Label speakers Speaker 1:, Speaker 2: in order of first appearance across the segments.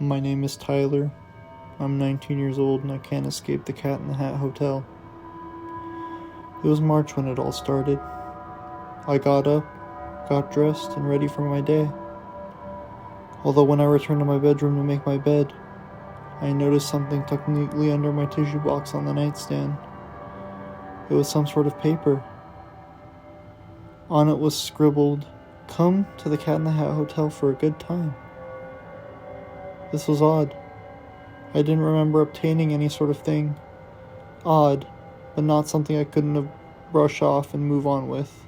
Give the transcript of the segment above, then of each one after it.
Speaker 1: My name is Tyler. I'm 19 years old and I can't escape the Cat in the Hat Hotel. It was March when it all started. I got up, got dressed, and ready for my day. Although when I returned to my bedroom to make my bed, I noticed something tucked neatly under my tissue box on the nightstand. It was some sort of paper. On it was scribbled, "Come to the Cat in the Hat Hotel for a good time." This was odd. I didn't remember obtaining any sort of thing. Odd, but not something I couldn't have brushed off and move on with.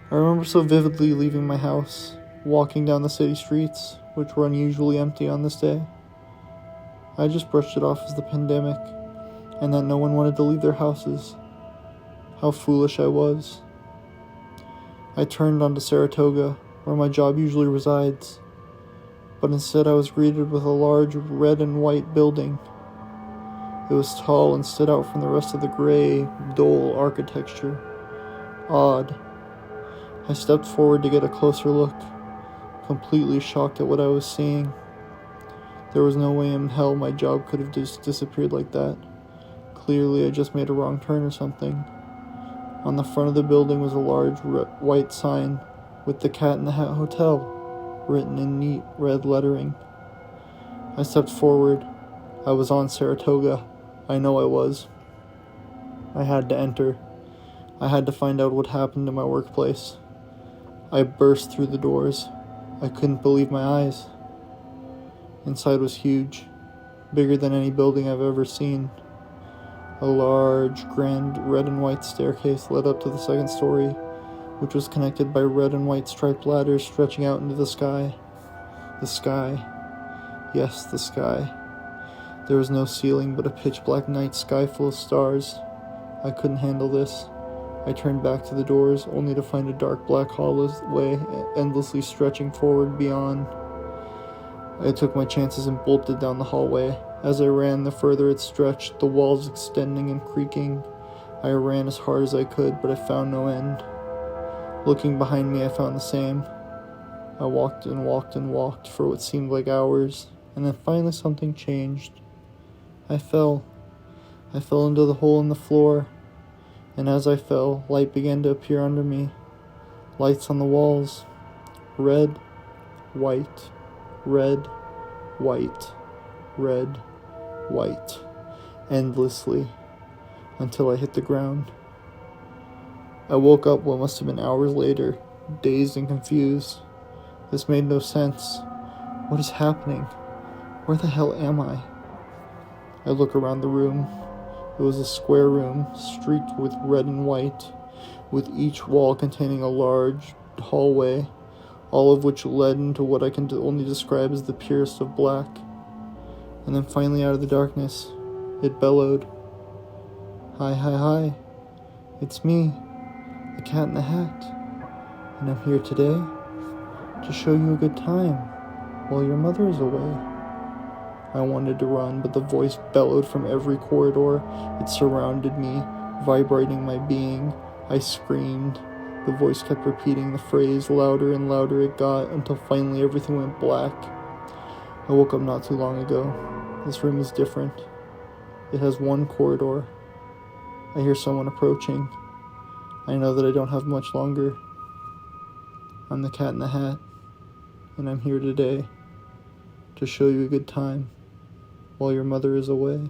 Speaker 1: I remember so vividly leaving my house, walking down the city streets, which were unusually empty on this day. I just brushed it off as the pandemic, and that no one wanted to leave their houses. How foolish I was. I turned onto Saratoga, where my job usually resides, but instead I was greeted with a large red and white building. It was tall and stood out from the rest of the gray, dull architecture. Odd. I stepped forward to get a closer look, completely shocked at what I was seeing. There was no way in hell my job could have just disappeared like that. Clearly I just made a wrong turn or something. On the front of the building was a large white sign with the Cat in the Hat Hotel written in neat red lettering. I stepped forward. I was on Saratoga. I know I was. I had to enter. I had to find out what happened to my workplace. I burst through the doors. I couldn't believe my eyes. Inside was huge, bigger than any building I've ever seen. A large, grand red and white staircase led up to the second story, which was connected by red and white striped ladders stretching out into the sky. The sky. Yes, the sky. There was no ceiling but a pitch-black night sky full of stars. I couldn't handle this. I turned back to the doors, only to find a dark black hallway endlessly stretching forward beyond. I took my chances and bolted down the hallway. As I ran, the further it stretched, the walls extending and creaking. I ran as hard as I could, but I found no end. Looking behind me, I found the same. I walked and walked and walked for what seemed like hours, and then finally something changed. I fell. I fell into the hole in the floor, and as I fell, light began to appear under me. Lights on the walls. Red, white, red, white, red, white, endlessly, until I hit the ground. I woke up what must have been hours later, dazed and confused. This made no sense. What is happening? Where the hell am I? I look around the room. It was a square room, streaked with red and white, with each wall containing a large hallway, all of which led into what I can only describe as the purest of black. And then finally out of the darkness, it bellowed. Hi, hi, hi. It's me, the Cat in the Hat, and I'm here today to show you a good time while your mother is away. I wanted to run, but the voice bellowed from every corridor. It surrounded me, vibrating my being. I screamed. The voice kept repeating the phrase. Louder and louder it got, until finally everything went black. I woke up not too long ago. This room is different. It has one corridor. I hear someone approaching. I know that I don't have much longer. I'm the Cat in the Hat, and I'm here today to show you a good time while your mother is away.